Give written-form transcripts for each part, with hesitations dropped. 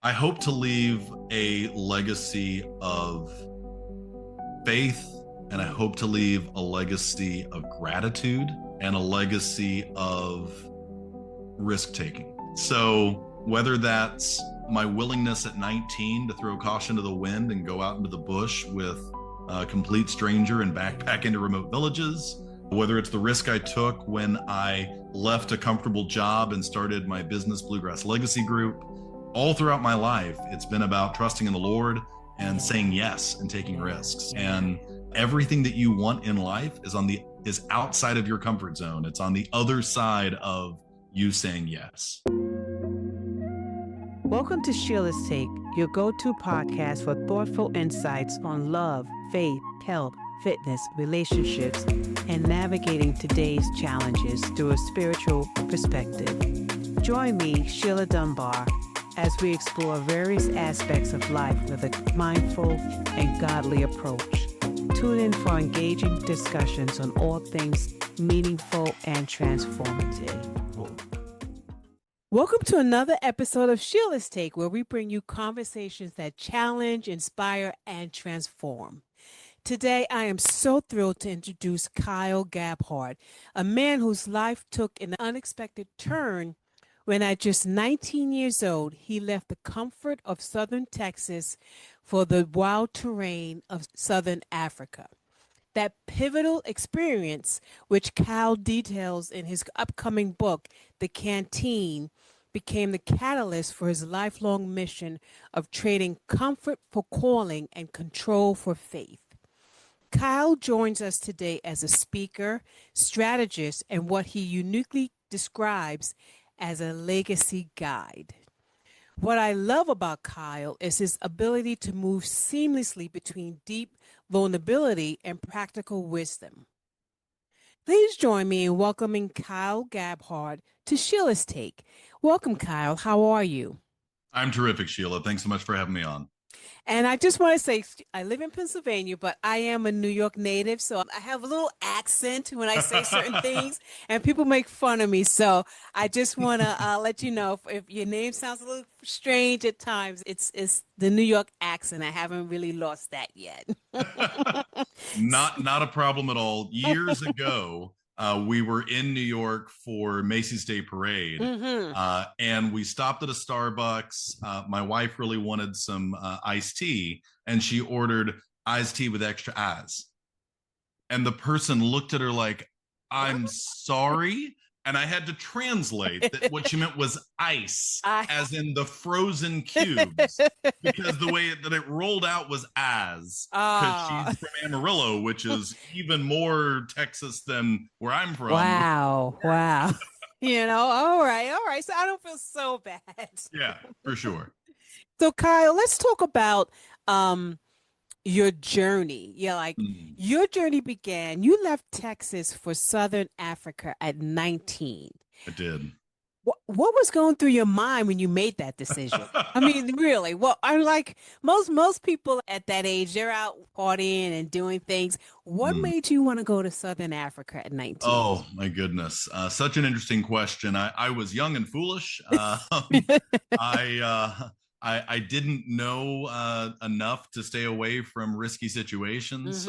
I hope to leave a legacy of faith, and I hope to leave a legacy of gratitude and a legacy of risk taking. So, whether that's my willingness at 19 to throw caution to the wind and go out into the bush with a complete stranger and backpack into remote villages, whether it's the risk I took when I left a comfortable job and started my business, Bluegrass Legacy Group, all throughout my life, it's been about trusting in the Lord and saying yes and taking risks. And everything that you want in life is outside of your comfort zone. It's on the other side of you saying yes. Welcome to Sheila's Take, your go-to podcast for thoughtful insights on love, faith, health, fitness, relationships, and navigating today's challenges through a spiritual perspective. Join me, Sheila Dunbar, as we explore various aspects of life with a mindful and godly approach. Tune in for engaging discussions on all things meaningful and transformative. Welcome to another episode of Sheila's Take, where we bring you conversations that challenge, inspire, and transform. Today, I am so thrilled to introduce Kyle Gabhart, a man whose life took an unexpected turn when at just 19 years old, he left the comfort of southern Texas for the wild terrain of southern Africa. That pivotal experience, which Kyle details in his upcoming book, The Canteen, became the catalyst for his lifelong mission of trading comfort for calling and control for faith. Kyle joins us today as a speaker, strategist, and what he uniquely describes as a legacy guide. What I love about Kyle is his ability to move seamlessly between deep vulnerability and practical wisdom. Please join me in welcoming Kyle Gabhart to Sheila's Take. Welcome, Kyle. How are you? I'm terrific, Sheila. Thanks so much for having me on. And I just want to say, I live in Pennsylvania, but I am a New York native, so I have a little accent when I say certain things, and people make fun of me. So I just want to let you know, if your name sounds a little strange at times, it's the New York accent. I haven't really lost that yet. Not a problem at all. Years ago, we were in New York for Macy's Day Parade, and we stopped at a Starbucks. My wife really wanted some iced tea, and she ordered iced tea with extra ice. And the person looked at her like, "I'm sorry." And I had to translate that what she meant was ice, as in the frozen cubes, because the way that it rolled out was as, because she's from Amarillo, which is even more Texas than where I'm from. Wow. All right. So I don't feel so bad. Yeah, for sure. So Kyle, let's talk about your journey. Your journey began, you left Texas for Southern Africa at 19. I did. What was going through your mind when you made that decision? I mean, really, well, I'm like most people at that age, they're out partying and doing things. What made you want to go to Southern Africa at 19? Oh, my goodness. Such an interesting question. I was young and foolish. I didn't know enough to stay away from risky situations.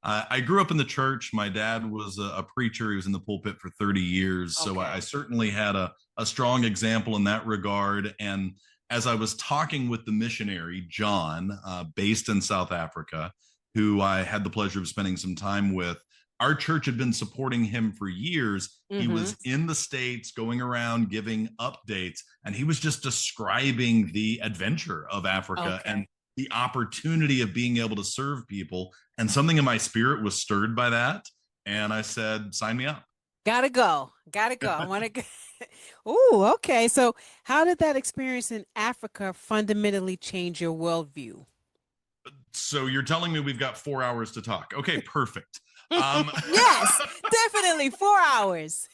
I grew up in the church. My dad was a preacher. He was in the pulpit for 30 years. So I certainly had a strong example in that regard. And as I was talking with the missionary, John, based in South Africa, who I had the pleasure of spending some time with, our church had been supporting him for years. He was in the States going around giving updates, and he was just describing the adventure of Africa and the opportunity of being able to serve people. And something in my spirit was stirred by that. And I said, sign me up. Gotta go. I want to go. Oh, okay. So how did that experience in Africa fundamentally change your worldview? So you're telling me we've got 4 hours to talk. Okay, perfect. Yes, definitely 4 hours.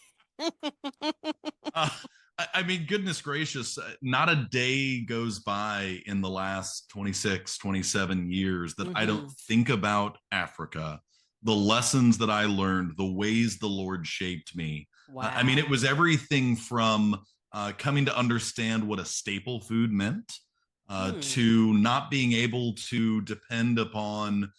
I mean, goodness gracious, not a day goes by in the last 26, 27 years that I don't think about Africa, the lessons that I learned, the ways the Lord shaped me. Wow. I mean, it was everything from coming to understand what a staple food meant, Mm. to not being able to depend upon,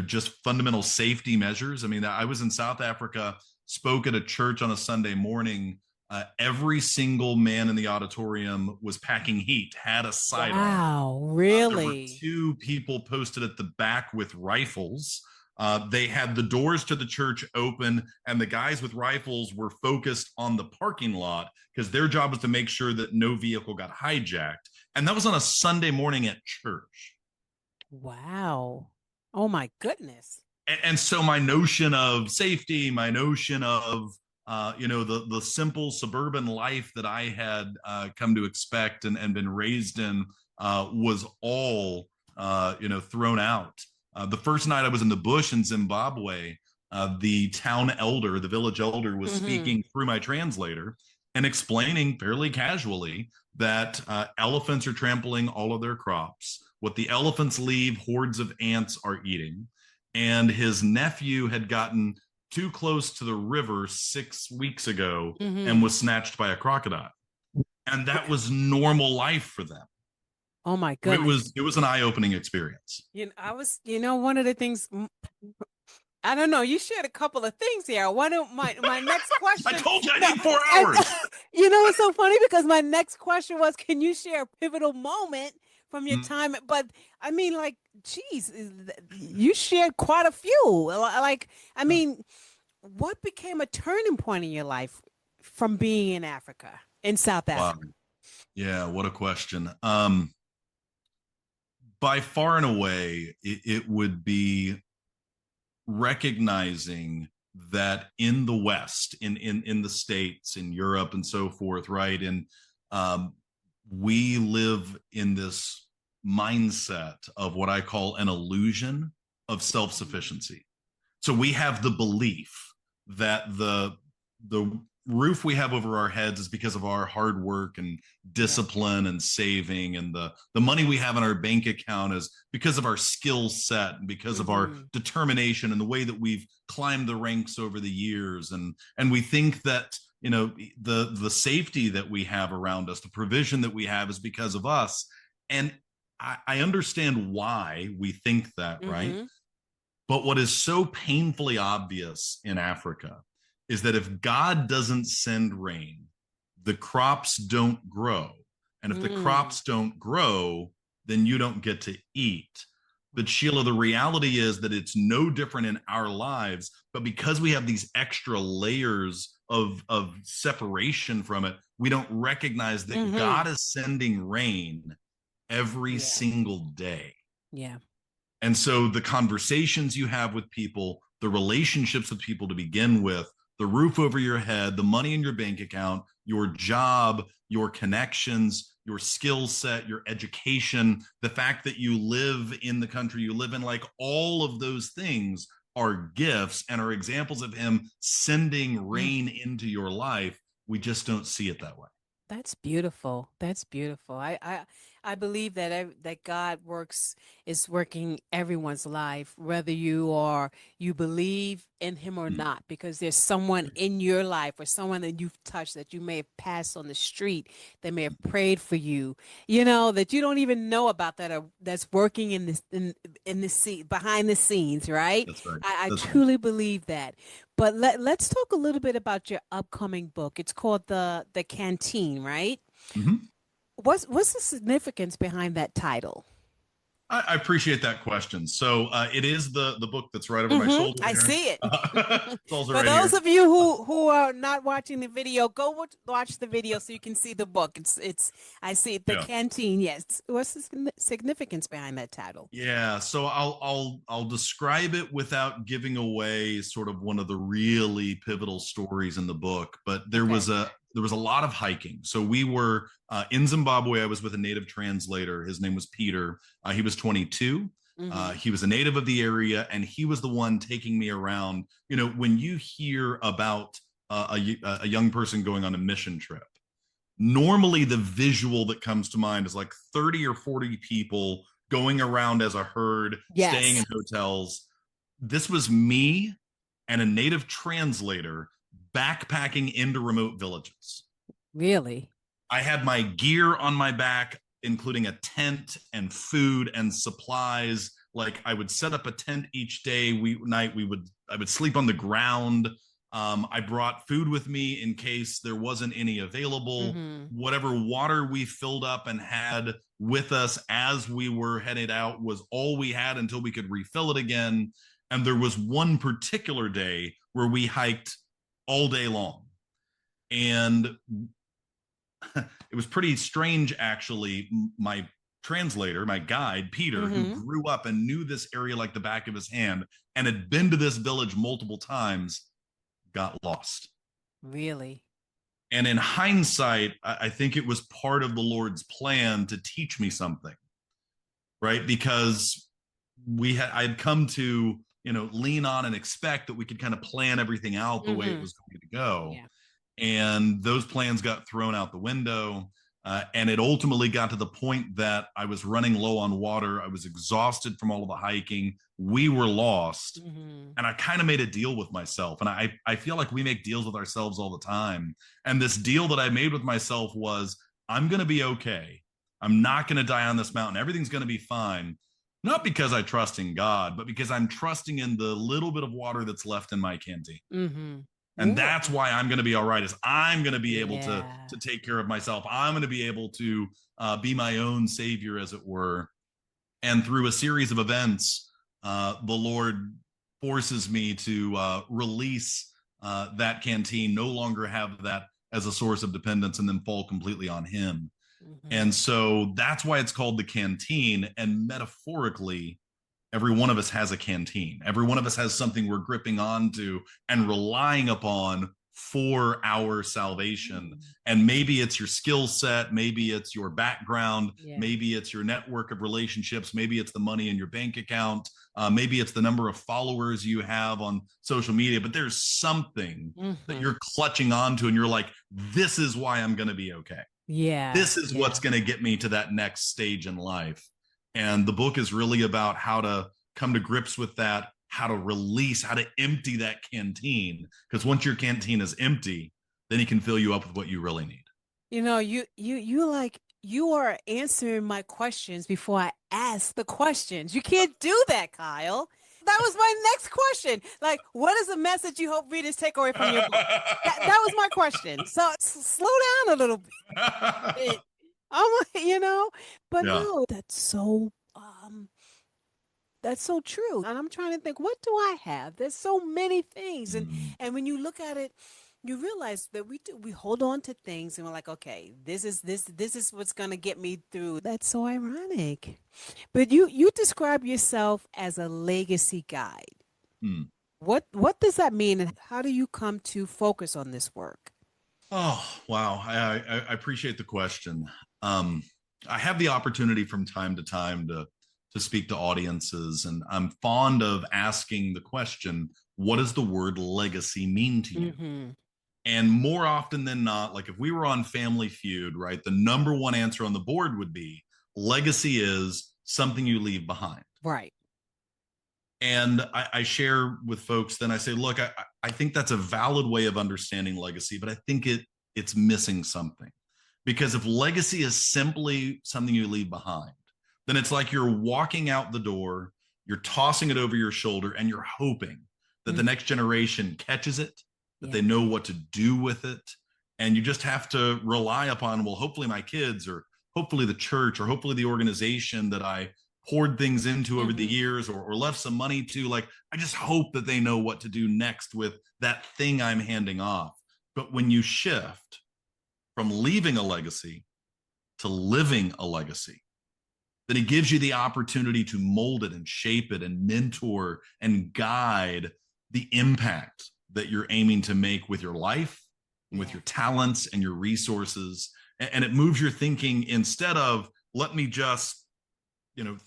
just fundamental safety measures. I mean, I was in South Africa, spoke at a church on a Sunday morning. Every single man in the auditorium was packing heat, had a sidearm. Wow, There were really? two people posted at the back with rifles. They had the doors to the church open, and the guys with rifles were focused on the parking lot because their job was to make sure that no vehicle got hijacked. And that was on a Sunday morning at church. Wow. Oh my goodness. And so my notion of safety, my notion of the simple suburban life that I had come to expect and been raised in was all thrown out. The first night I was in the bush in Zimbabwe, the town elder, the village elder, was Mm-hmm. speaking through my translator and explaining fairly casually that elephants are trampling all of their crops. What the elephants leave, hordes of ants are eating. And his nephew had gotten too close to the river 6 weeks ago and Mm-hmm. was snatched by a crocodile. And that was normal life for them. Oh my It goodness. was it was an eye-opening experience. One of the things, I don't know, you shared a couple of things here. One of my next I question, told you I no, need 4 hours. and it's so funny because my next question was, can you share a pivotal moment from your time? But I mean, like, geez, you shared quite a few. Like, I mean, what became a turning point in your life from being in Africa, in South Wow. Africa? Yeah, what a question. By far and away, it would be recognizing that in the West, in the States, in Europe, and so forth, right? And um, we live in this mindset of what I call an illusion of self-sufficiency. So we have the belief that the roof we have over our heads is because of our hard work and Yeah. discipline and saving, and the money we have in our bank account is because of our skill set and because of our Mm-hmm. determination and the way that we've climbed the ranks over the years. And we think that the safety that we have around us, the provision that we have, is because of us. And I understand why we think that, right? Mm-hmm. But what is so painfully obvious in Africa is that if God doesn't send rain, the crops don't grow. And if the Mm. crops don't grow, then you don't get to eat. But Sheila, the reality is that it's no different in our lives. But because we have these extra layers of separation from it, we don't recognize that Mm-hmm. God is sending rain every Yeah. single day. Yeah. And so the conversations you have with people, the relationships with people to begin with, the roof over your head, the money in your bank account, your job, your connections, your skill set, your education, the fact that you live in the country you live in, like all of those things are gifts and are examples of him sending rain into your life. We just don't see it that way. That's beautiful. That's beautiful. I believe that that God is working everyone's life, whether you believe in Him or Mm. not, because there's someone in your life or someone that you've touched that you may have passed on the street that may have prayed for you, that you don't even know about that or that's working in the scene behind the scenes, right? That's right. I That's right. truly believe that. But let's talk a little bit about your upcoming book. It's called the Canteen, right? Mm-hmm. What's the significance behind that title? I appreciate that question. So it is the book that's right over my shoulder I there. see it. It's also For right those here. of you who are not watching the video, go watch the video so you can see the book. It's I see it, the Yeah. Canteen. Yes. What's the significance behind that title? Yeah, so I'll describe it without giving away sort of one of the really pivotal stories in the book. But Okay. there was a lot of hiking. So we were in Zimbabwe. I was with a native translator. His name was Peter. He was 22. Mm-hmm. He was a native of the area, and he was the one taking me around. When you hear about a young person going on a mission trip, normally the visual that comes to mind is like 30 or 40 people going around as a herd, staying in Yes. hotels. This was me and a native translator backpacking into remote villages. Really? I had my gear on my back, including a tent and food and supplies. Like I would set up a tent each day. I would sleep on the ground. I brought food with me in case there wasn't any available. Mm-hmm. Whatever water we filled up and had with us as we were headed out was all we had until we could refill it again. And there was one particular day where we hiked all day long. And it was pretty strange, actually. My translator, my guide, Peter, who Mm-hmm. grew up and knew this area like the back of his hand and had been to this village multiple times, got lost. Really? And in hindsight, I think it was part of the Lord's plan to teach me something, right? Because I'd come to, lean on and expect that we could kind of plan everything out the way it Mm-hmm. was going to go. Yeah. And those plans got thrown out the window. And it ultimately got to the point that I was running low on water. I was exhausted from all of the hiking. We were lost. Mm-hmm. And I kind of made a deal with myself. And I feel like we make deals with ourselves all the time. And this deal that I made with myself was, I'm going to be okay. I'm not going to die on this mountain. Everything's going to be fine. Not because I trust in God, but because I'm trusting in the little bit of water that's left in my canteen. Mm-hmm. And that's why I'm going to be all right. Is I'm going to be able Yeah. to take care of myself. I'm going to be able to be my own savior, as it were. And through a series of events, the Lord forces me to release that canteen, no longer have that as a source of dependence, and then fall completely on Him. Mm-hmm. And so that's why it's called the canteen. And metaphorically, every one of us has a canteen. Every one of us has something we're gripping onto and relying upon for our salvation. Mm-hmm. And maybe it's your skill set, maybe it's your background, Yeah. maybe it's your network of relationships, maybe it's the money in your bank account, maybe it's the number of followers you have on social media, but there's something that you're clutching onto and you're like, this is why I'm going to be okay. Yeah. This is what's going to get me to that next stage in life. And the book is really about how to come to grips with that, how to release, how to empty that canteen. Because once your canteen is empty, then He can fill you up with what you really need. You are answering my questions before I ask the questions. You can't do that, Kyle. That was my next question. Like, what is the message you hope readers take away from your book? That was my question. So slow down a little bit. But Yeah. no, that's so true. And I'm trying to think, what do I have? There's so many things. And when you look at it, you realize that we hold on to things and we're like, okay, this is what's gonna get me through. That's so ironic. But you describe yourself as a legacy guide. Mm. What does that mean, and how do you come to focus on this work? Oh, wow. I appreciate the question. I have the opportunity from time to time to speak to audiences, and I'm fond of asking the question, what does the word legacy mean to you? Mm-hmm. And more often than not, like if we were on Family Feud, right, the number one answer on the board would be legacy is something you leave behind. Right. And I share with folks, then I say, look, I think that's a valid way of understanding legacy, but I think it's missing something. Because if legacy is simply something you leave behind, then it's like you're walking out the door, you're tossing it over your shoulder, and you're hoping that the next generation catches it, that they know what to do with it. And you just have to rely upon, well, hopefully my kids, or hopefully the church, or hopefully the organization that I poured things into over the years, or left some money to, like, I just hope that they know what to do next with that thing I'm handing off. But when you shift from leaving a legacy to living a legacy, then it gives you the opportunity to mold it and shape it and mentor and guide the impact that you're aiming to make with your life and with your talents and your resources. And it moves your thinking, instead of let me just,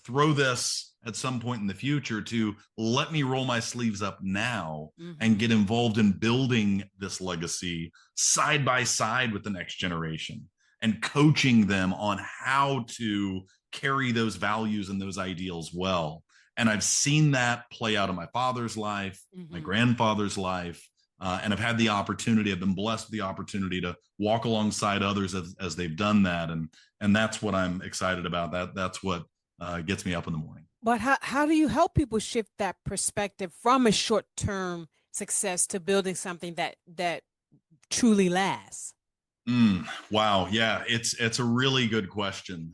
throw this at some point in the future, to let me roll my sleeves up now and get involved in building this legacy side by side with the next generation and coaching them on how to carry those values and those ideals well. And I've seen that play out in my father's life, my grandfather's life, and I've had the opportunity. I've been blessed with the opportunity to walk alongside others as they've done that, and that's what I'm excited about. That's what gets me up in the morning. But how do you help people shift that perspective from a short-term success to building something that truly lasts? Wow, yeah, it's a really good question.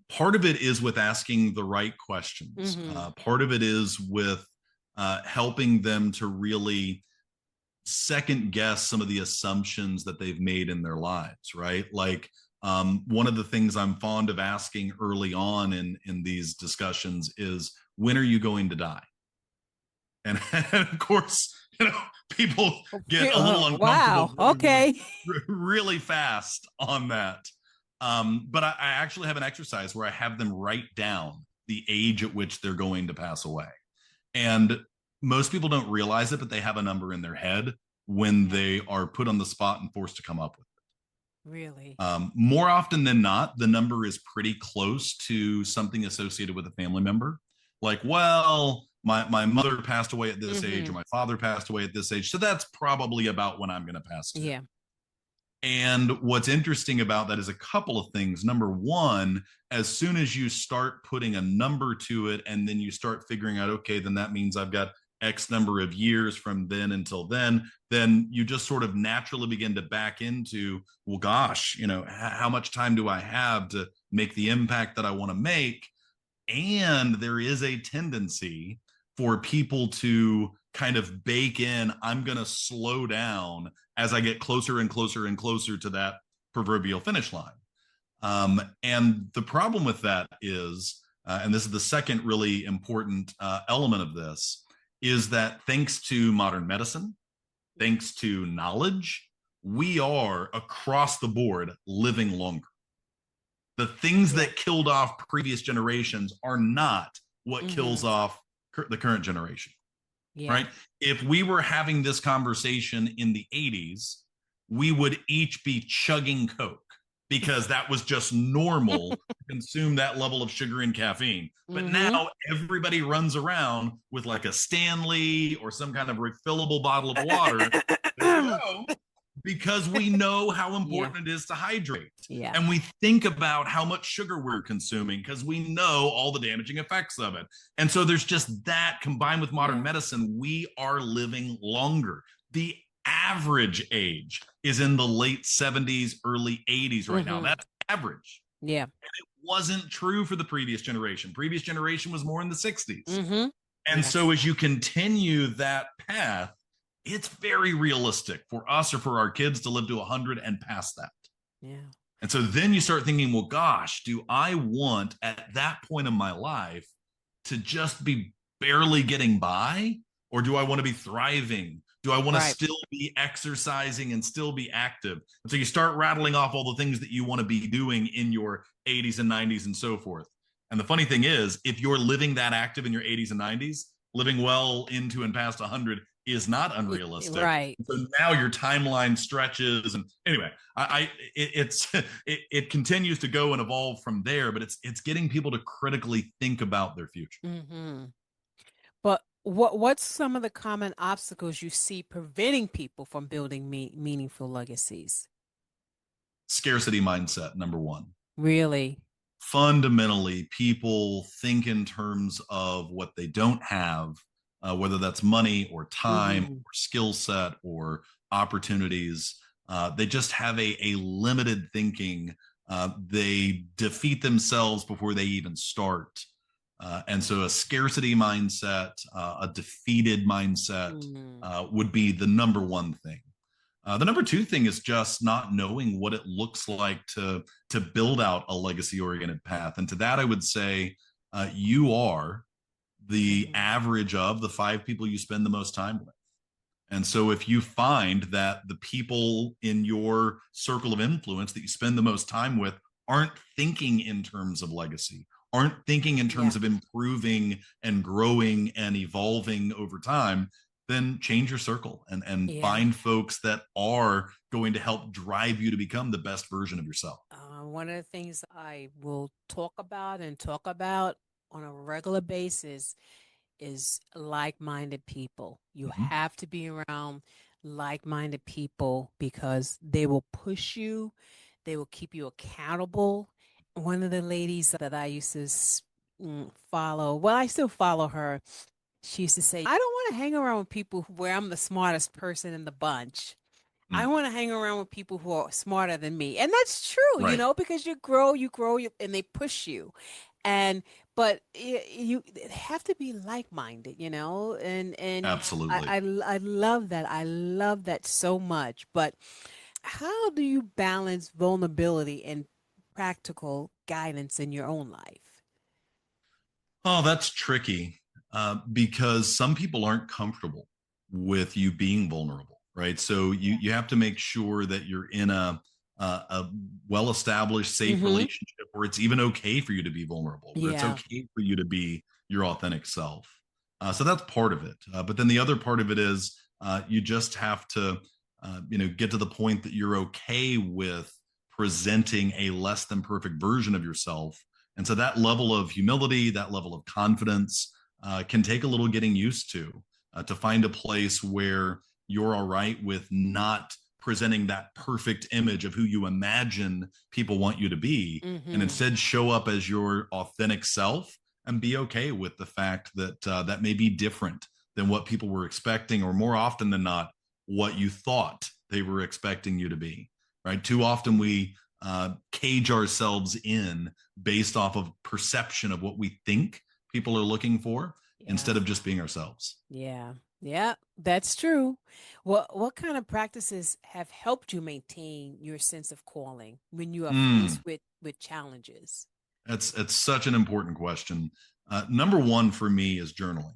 Part of it is with asking the right questions. Mm-hmm. Part of it is with helping them to really second guess some of the assumptions that they've made in their lives, right? Like one of the things I'm fond of asking early on in these discussions is, when are you going to die? And of course, people get a little Wow. uncomfortable Okay. really fast on that. But I actually have an exercise where I have them write down the age at which they're going to pass away. And most people don't realize it, but they have a number in their head when they are put on the spot and forced to come up with it. Really? More often than not, the number is pretty close to something associated with a family member. Like, well, my mother passed away at this age, or Mm-hmm. my father passed away at this age. So that's probably about when I'm going to pass too. Yeah. And what's interesting about that is a couple of things. Number one, as soon as you start putting a number to it, and then you start figuring out, okay, then that means I've got X number of years from then until then you just sort of naturally begin to back into, well, gosh, how much time do I have to make the impact that I want to make? And there is a tendency for people to kind of bake in, I'm going to slow down as I get closer and closer and closer to that proverbial finish line. And the problem with that is, and this is the second really important element of this, is that thanks to modern medicine, thanks to knowledge, we are across the board living longer. The things that killed off previous generations are not what kills off the current generation. Yeah. Right? If we were having this conversation in the 80s, we would each be chugging Coke because that was just normal to consume that level of sugar and caffeine. But now everybody runs around with like a Stanley or some kind of refillable bottle of water. There you go, because we know how important it is to hydrate. Yeah. And we think about how much sugar we're consuming because we know all the damaging effects of it. And so there's just that combined with modern medicine, we are living longer. The average age is in the late 70s, early 80s right now. That's average. Yeah. And it wasn't true for the previous generation. Previous generation was more in the 60s. And so as you continue that path, it's very realistic for us or for our kids to live to 100 and past that. Yeah. And so then you start thinking, well, gosh, do I want at that point in my life to just be barely getting by? Or do I want to be thriving? Do I want to still be exercising and still be active? And so you start rattling off all the things that you want to be doing in your 80s and 90s and so forth. And the funny thing is, if you're living that active in your 80s and 90s, living well into and past 100 is not unrealistic. Right. So now your timeline stretches, and anyway, it continues to go and evolve from there. But it's getting people to critically think about their future. But what's some of the common obstacles you see preventing people from building meaningful legacies? Scarcity mindset, number one. Really? Fundamentally, people think in terms of what they don't have, whether that's money or time or skill set or opportunities. They just have a limited thinking. They defeat themselves before they even start. And so a scarcity mindset, a defeated mindset would be the number one thing. The number two thing is just not knowing what it looks like to build out a legacy-oriented path. And to that, I would say you are the average of the 5 people you spend the most time with. And so if you find that the people in your circle of influence that you spend the most time with aren't thinking in terms of legacy, aren't thinking in terms of improving and growing and evolving over time, then change your circle and find folks that are going to help drive you to become the best version of yourself. One of the things I will talk about on a regular basis is like-minded people. You have to be around like-minded people because they will push you, they will keep you accountable. One of the ladies that I used to follow, well, I still follow her. She used to say, I don't want to hang around with people where I'm the smartest person in the bunch. I Mm, want to hang around with people who are smarter than me. And that's true, right. because you grow, and they push you. And but you have to be like-minded, and Absolutely. I love that. I love that so much. But how do you balance vulnerability and practical guidance in your own life? Oh, that's tricky because some people aren't comfortable with you being vulnerable, right? So Yeah. you have to make sure that you're in a well-established, safe Mm-hmm. relationship where it's even okay for you to be vulnerable, where it's Yeah. okay for you to be your authentic self. So that's part of it. But then the other part of it is you just have to, get to the point that you're okay with presenting a less than perfect version of yourself, and so that level of humility, that level of confidence can take a little getting used to find a place where you're all right with not presenting that perfect image of who you imagine people want you to be, and Mm-hmm. instead show up as your authentic self and be okay with the fact that that may be different than what people were expecting, or more often than not, what you thought they were expecting you to be. Right? Too often we cage ourselves in based off of perception of what we think people are looking for Yeah. instead of just being ourselves. Yeah. Yeah, that's true. What kind of practices have helped you maintain your sense of calling when you are Mm, faced with challenges? that's such an important question. Number one for me is journaling.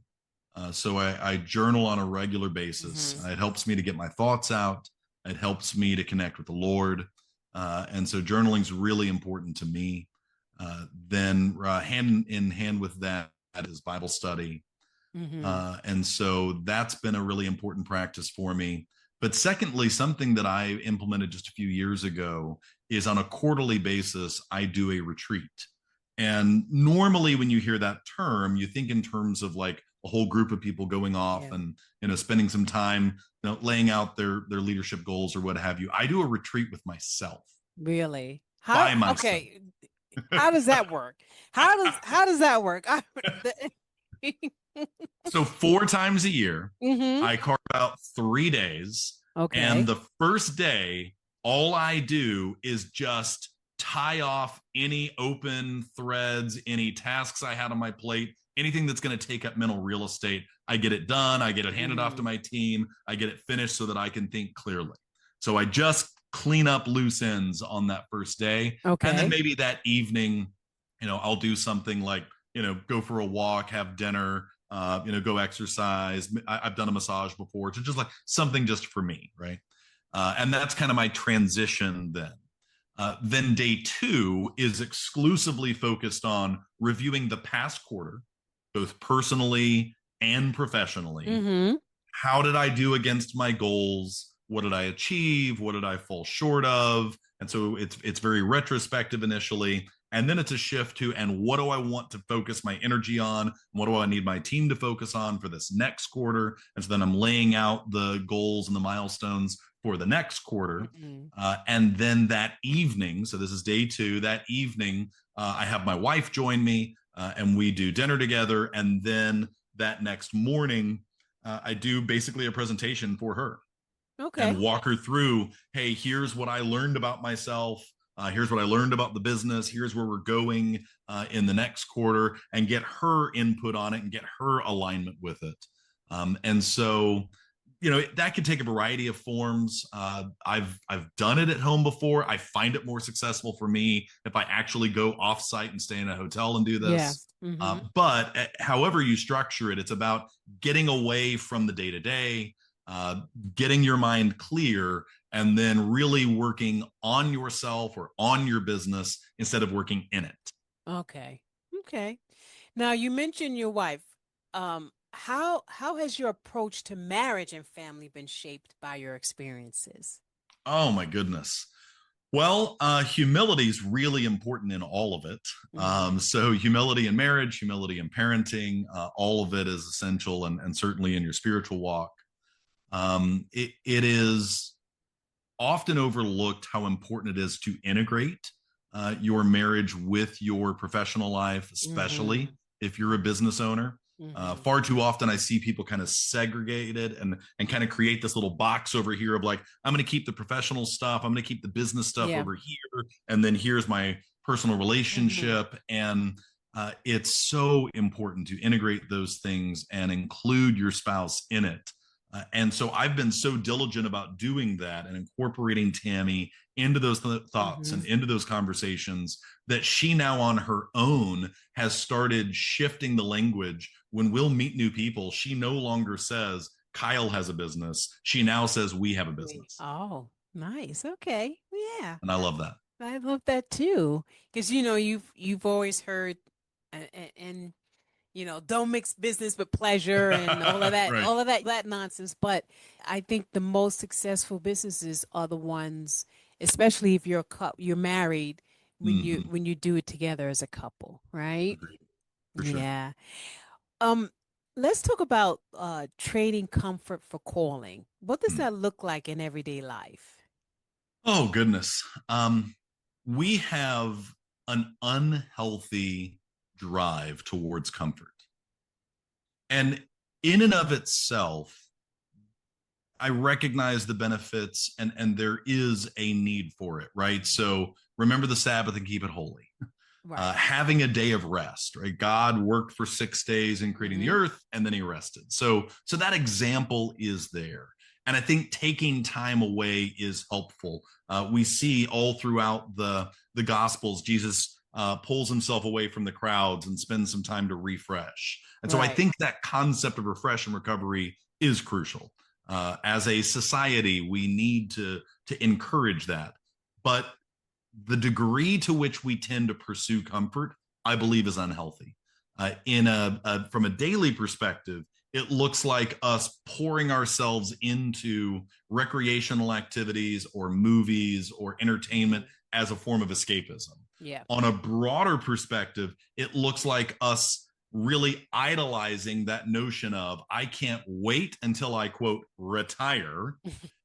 So I journal on a regular basis. Mm-hmm. It helps me to get my thoughts out. It helps me to connect with the Lord. And so journaling is really important to me. Then hand in hand with that is Bible study. Mm-hmm. And so that's been a really important practice for me. But secondly, something that I implemented just a few years ago is on a quarterly basis, I do a retreat. And normally, when you hear that term, you think in terms of like a whole group of people going off Yeah. and spending some time, laying out their leadership goals or what have you. I do a retreat with myself, Really? How, by myself. okay, how does that work? How does that work? So 4 times a year, Mm-hmm. I carve out 3 days, and Okay. the first day, all I do is just tie off any open threads, any tasks I had on my plate, anything that's going to take up mental real estate. I get it done. I get it handed off to Mm-hmm. my team. I get it finished so that I can think clearly. So I just clean up loose ends on that first day. And then Okay. maybe that evening, I'll do something like, go for a walk, have dinner, go exercise. I've done a massage before. So just like something just for me, right? And that's kind of my transition then. Then day two is exclusively focused on reviewing the past quarter, both personally and professionally. Mm-hmm. How did I do against my goals? What did I achieve? What did I fall short of? And so it's very retrospective initially, and then it's a shift to, and what do I want to focus my energy on? What do I need my team to focus on for this next quarter? And so then I'm laying out the goals and the milestones for the next quarter. Mm-hmm. And then that evening, so this is day two, that evening, I have my wife join me and we do dinner together. And then that next morning, I do basically a presentation for her and Okay. walk her through, hey, here's what I learned about myself. Here's what I learned about the business. Here's where we're going in the next quarter, and get her input on it and get her alignment with it. And so, that could take a variety of forms. I've done it at home before. I find it more successful for me if I actually go offsite and stay in a hotel and do this. Yes. Mm-hmm. But however you structure it, it's about getting away from the day to day, getting your mind clear, and then really working on yourself or on your business instead of working in it. Okay. Okay. Now you mentioned your wife. How has your approach to marriage and family been shaped by your experiences? Oh my goodness. Well, humility is really important in all of it. Mm-hmm. So, humility in marriage, humility in parenting, all of it is essential, and certainly in your spiritual walk. It is often overlooked how important it is to integrate your marriage with your professional life, Mm-hmm. especially if you're a business owner. Mm-hmm. Far too often, I see people kind of segregate it and kind of create this little box over here of like, I'm going to keep the professional stuff, I'm going to keep the business stuff Yeah. over here, and then here's my personal Mm-hmm. relationship. And it's so important to integrate those things and include your spouse in it. And so I've been so diligent about doing that and incorporating Tammy into those thoughts Mm-hmm. and into those conversations that she now on her own has started shifting the language. When we'll meet new people, she no longer says, Kyle has a business. She now says, we have a business. Oh, nice. Okay. Yeah. And I love that. I love that too. Because you've always heard and don't mix business with pleasure and Right. that nonsense. But I think the most successful businesses are the ones, especially if you're married, Mm-hmm. when you do it together as a couple, right? Agreed. For sure. Yeah. Um, let's talk about trading comfort for calling. What does Mm. that look like in everyday life? Oh, goodness. We have an unhealthy drive towards comfort. And in and of itself, I recognize the benefits and there is a need for it, right? So remember the Sabbath and keep it holy. Right. Having a day of rest, right? God worked for 6 days in creating the Mm-hmm. earth and then he rested. So that example is there. And I think taking time away is helpful. We see all throughout the Gospels, Jesus pulls himself away from the crowds and spends some time to refresh. And so I Right. think that concept of refresh and recovery is crucial. As a society, we need to encourage that. But the degree to which we tend to pursue comfort, I believe, is unhealthy. From a daily perspective, it looks like us pouring ourselves into recreational activities or movies or entertainment Mm-hmm. as a form of escapism. Yeah. On a broader perspective, it looks like us really idolizing that notion of I can't wait until I quote retire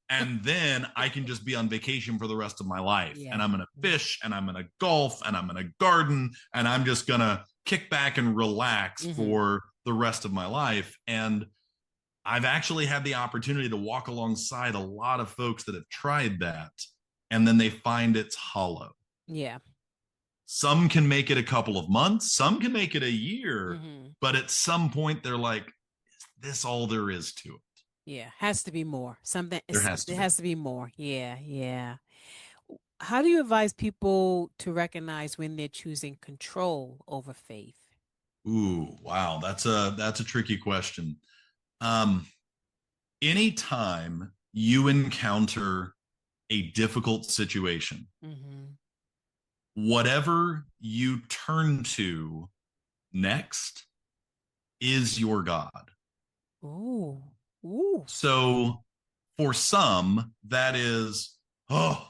and then I can just be on vacation for the rest of my life. And Yeah. I'm going to fish and I'm going to golf and I'm going to garden and I'm just going to kick back and relax Mm-hmm. for the rest of my life. And I've actually had the opportunity to walk alongside a lot of folks that have tried that and then they find it's hollow. Yeah. Some can make it a couple of months, some can make it a year, Mm-hmm. but at some point they're like, is this all there is to it? Yeah. Has to be more. There has to It be. has to be more. Yeah. Yeah. How do you advise people to recognize when they're choosing control over faith? Ooh, wow, that's a tricky question. Um, Anytime you encounter a difficult situation, Mm-hmm. whatever you turn to next is your God. Ooh. Ooh. So for some, that is, oh,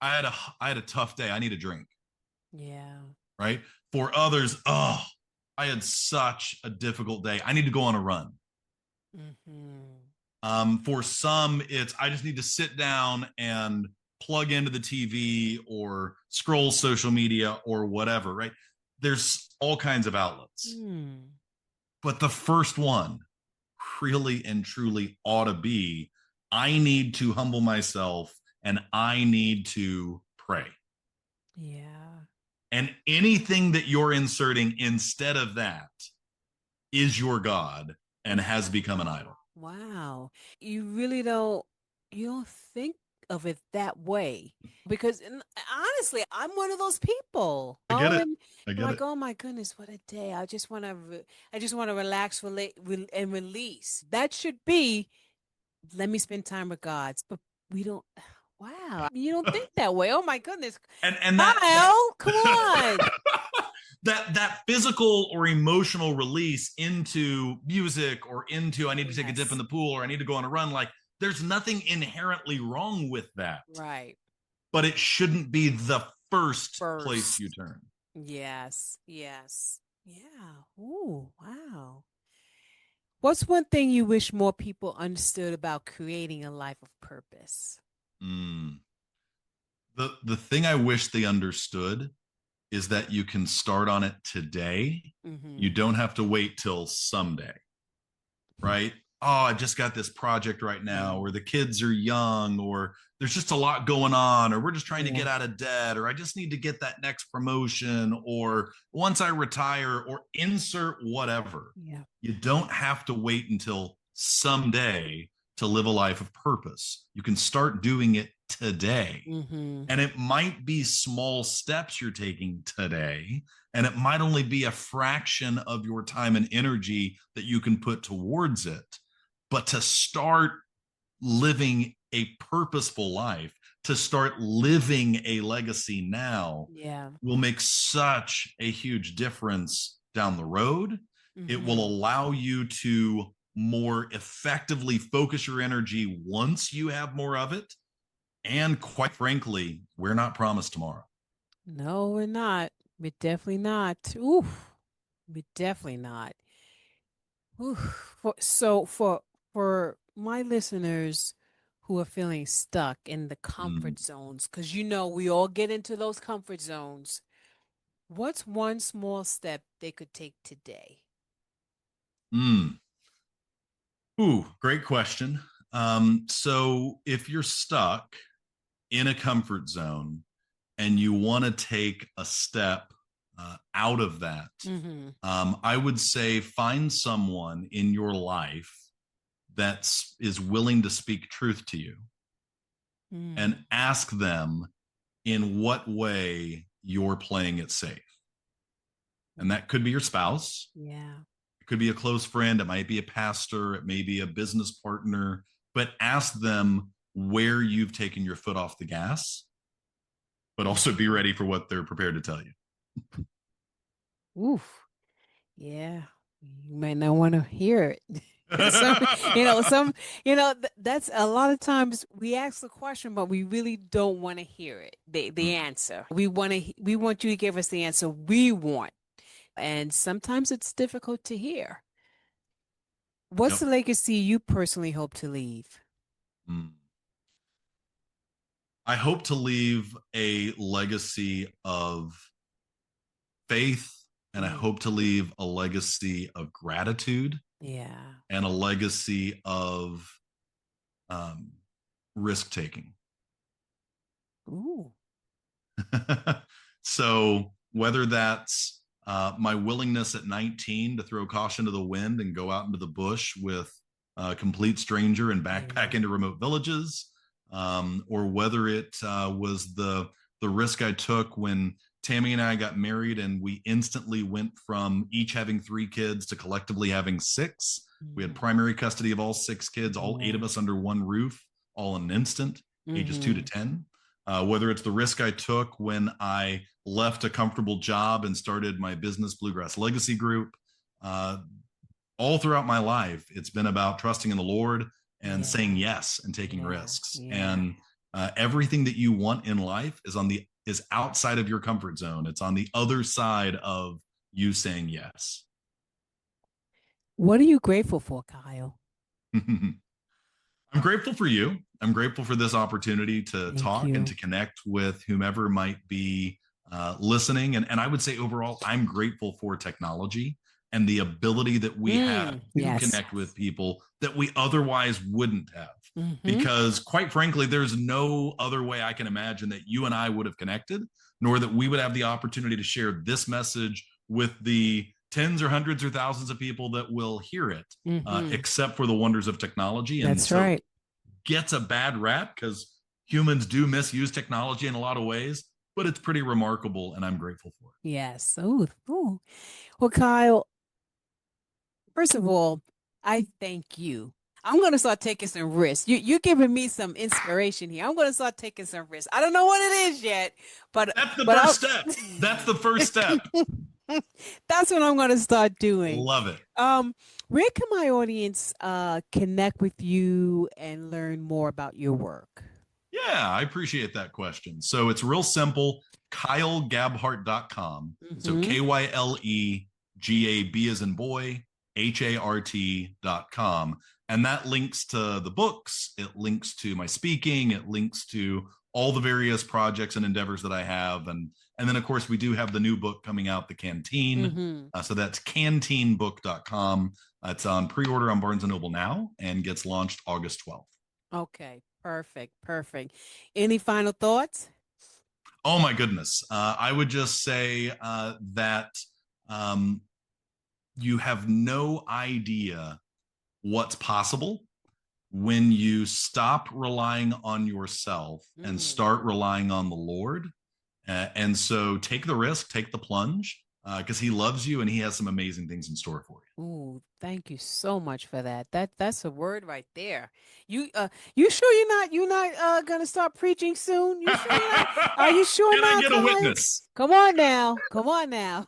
I had a tough day. I need a drink, Yeah. right? For others, oh, I had such a difficult day. I need to go on a run. Mm-hmm. For some, it's I just need to sit down and plug into the TV or scroll social media or whatever, right? There's all kinds of outlets. Hmm. But the first one really and truly ought to be I need to humble myself and I need to pray. Yeah. And anything that you're inserting instead of that is your God and has become an idol. Wow. You really you don't think of it that way because honestly, I'm one of those people. I get Oh, it. and I I'm get like, it. oh my goodness, what a day. I just want to relax, and release. That should be, let me spend time with God. But we don't, wow, you don't think that way. Oh my goodness. And that Kyle, come on. that physical or emotional release into music or into I need to take a dip in Yes. the pool or I need to go on a run, like there's nothing inherently wrong with that, Right. but it shouldn't be the first place you First. turn. Yes. Yes. Yeah. Ooh, wow. What's one thing you wish more people understood about creating a life of purpose? Mm. The thing I wish they understood is that you can start on it today. You Mm-hmm. don't have to wait till someday, right? Oh, I just got this project right now, or the kids are young, or there's just a lot going on, or we're just trying to Yeah. get out of debt, or I just need to get that next promotion, or once I retire, or insert whatever. Yeah. You don't have to wait until someday to live a life of purpose. You can start doing it today. Mm-hmm. And it might be small steps you're taking today, and it might only be a fraction of your time and energy that you can put towards it. But to start living a purposeful life, to start living a legacy now, Yeah. will make such a huge difference down the road. It will Mm-hmm. allow you to more effectively focus your energy once you have more of it. And quite frankly, we're not promised tomorrow. No, we're not. We're definitely not. Oof. We're definitely not. Oof. For my listeners who are feeling stuck in the Mm. comfort zones, because we all get into those comfort zones. What's one small step they could take today? Mm. Ooh, great question. So if you're stuck in a comfort zone and you want to take a step out of that, Mm-hmm. I would say find someone in your life that is willing to speak truth to you and Mm. ask them in what way you're playing it safe. And that could be your spouse. Yeah. It could be a close friend. It might be a pastor. It may be a business partner, but ask them where you've taken your foot off the gas, but also be ready for what they're prepared to tell you. Oof. Yeah. You might not want to hear it. That's a lot of times we ask the question, but we really don't want to hear it, the answer. We want you to give us the answer we want. And sometimes it's difficult to hear. What's Yep. the legacy you personally hope to leave? Mm. I hope to leave a legacy of faith, and I Mm. hope to leave a legacy of gratitude Yeah. and a legacy of um, risk taking. Ooh. So whether that's my willingness at 19 to throw caution to the wind and go out into the bush with a complete stranger and backpack Yeah. into remote villages, or whether it was the risk I took when Tammy and I got married and we instantly went from each having 3 kids to collectively having 6. We had Mm. primary custody of all 6 kids, all 8 of Yeah. us under one roof, all in an instant, ages 2 to Mm-hmm. 10. Whether it's the risk I took when I left a comfortable job and started my business, Bluegrass Legacy Group. Uh, all throughout my life, it's been about trusting in the Lord and saying Yeah. yes and taking Yeah. risks. Yeah. And everything that you want in life is outside of your comfort zone. It's on the other side of you saying yes. What are you grateful for, Kyle? I'm grateful for you. I'm grateful for this opportunity to Thank talk and you. to connect with whomever might be listening. And I would say overall, I'm grateful for technology and the ability that we have to Yes. connect with people that we otherwise wouldn't have. Mm-hmm. Because quite frankly, there's no other way I can imagine that you and I would have connected, nor that we would have the opportunity to share this message with the tens or hundreds or thousands of people that will hear it, Mm-hmm. except for the wonders of technology. And That's so right. gets a bad rap because humans do misuse technology in a lot of ways, but it's pretty remarkable and I'm grateful for it. Yes. Oh, ooh. Well, Kyle, first of all, I thank you. I'm going to start taking some risks. You're giving me some inspiration here. I'm going to start taking some risks. I don't know what it is yet, but That's the but first I'll step. That's the first step. that's what I'm going to start doing. Love it. Um, where can my audience connect with you and learn more about your work? Yeah, I appreciate that question. So it's real simple, KyleGabhart.com. So Mm-hmm. KyleGab as in boy, HART.com. And that links to the books, it links to my speaking, it links to all the various projects and endeavors that I have. And then, of course, we do have the new book coming out, The Canteen. So that's canteenbook.com. It's on pre-order on Barnes & Noble now and gets launched August 12th. Okay, perfect. Any final thoughts? Oh, my goodness. I would just say that you have no idea what's possible when you stop relying on yourself and start relying on the Lord. And so take the risk, take the plunge, because he loves you and he has some amazing things in store for you. Ooh, thank you so much for that. That's a word right there. You sure you're not gonna start preaching soon? You sure you're not? Are you sure Can now, I get Kyle? a witness? Come on now.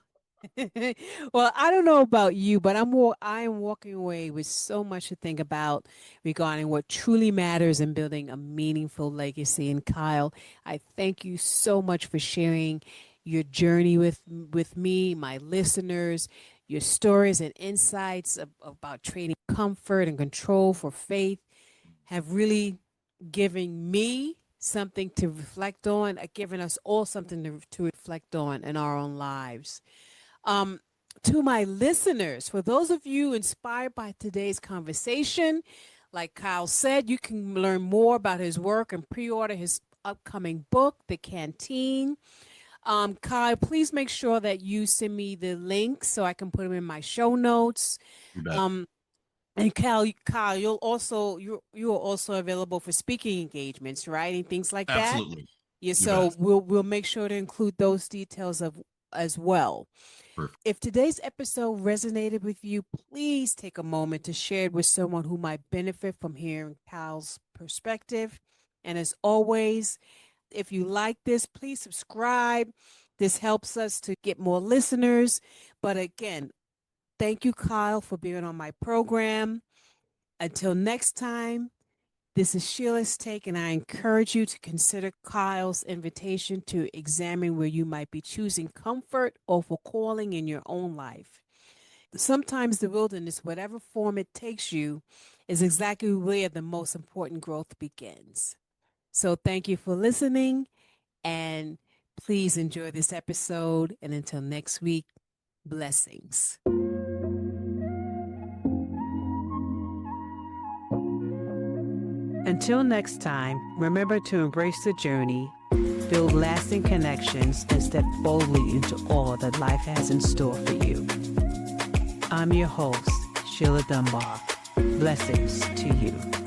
Well, I don't know about you, but I am walking away with so much to think about regarding what truly matters in building a meaningful legacy. And Kyle, I thank you so much for sharing your journey with me, my listeners, your stories and insights about trading comfort and control for faith have really given me something to reflect on, given us all something to reflect on in our own lives. To my listeners, for those of you inspired by today's conversation, like Kyle said, you can learn more about his work and pre-order his upcoming book, The Canteen. Kyle, please make sure that you send me the links so I can put them in my show notes. You bet. And Kyle, you're also available for speaking engagements, right, and things like that. Absolutely. Yeah, so we'll make sure to include those details as well. Perfect. If today's episode resonated with you, please take a moment to share it with someone who might benefit from hearing Kyle's perspective. And as always, if you like this, please subscribe. This helps us to get more listeners. But again, thank you, Kyle, for being on my program. Until next time, this is Sheila's Take, and I encourage you to consider Kyle's invitation to examine where you might be choosing comfort over calling in your own life. Sometimes the wilderness, whatever form it takes you, is exactly where the most important growth begins. So thank you for listening, and please enjoy this episode. And until next week, blessings. Until next time, remember to embrace the journey, build lasting connections, and step boldly into all that life has in store for you. I'm your host, Sheila Dunbar. Blessings to you.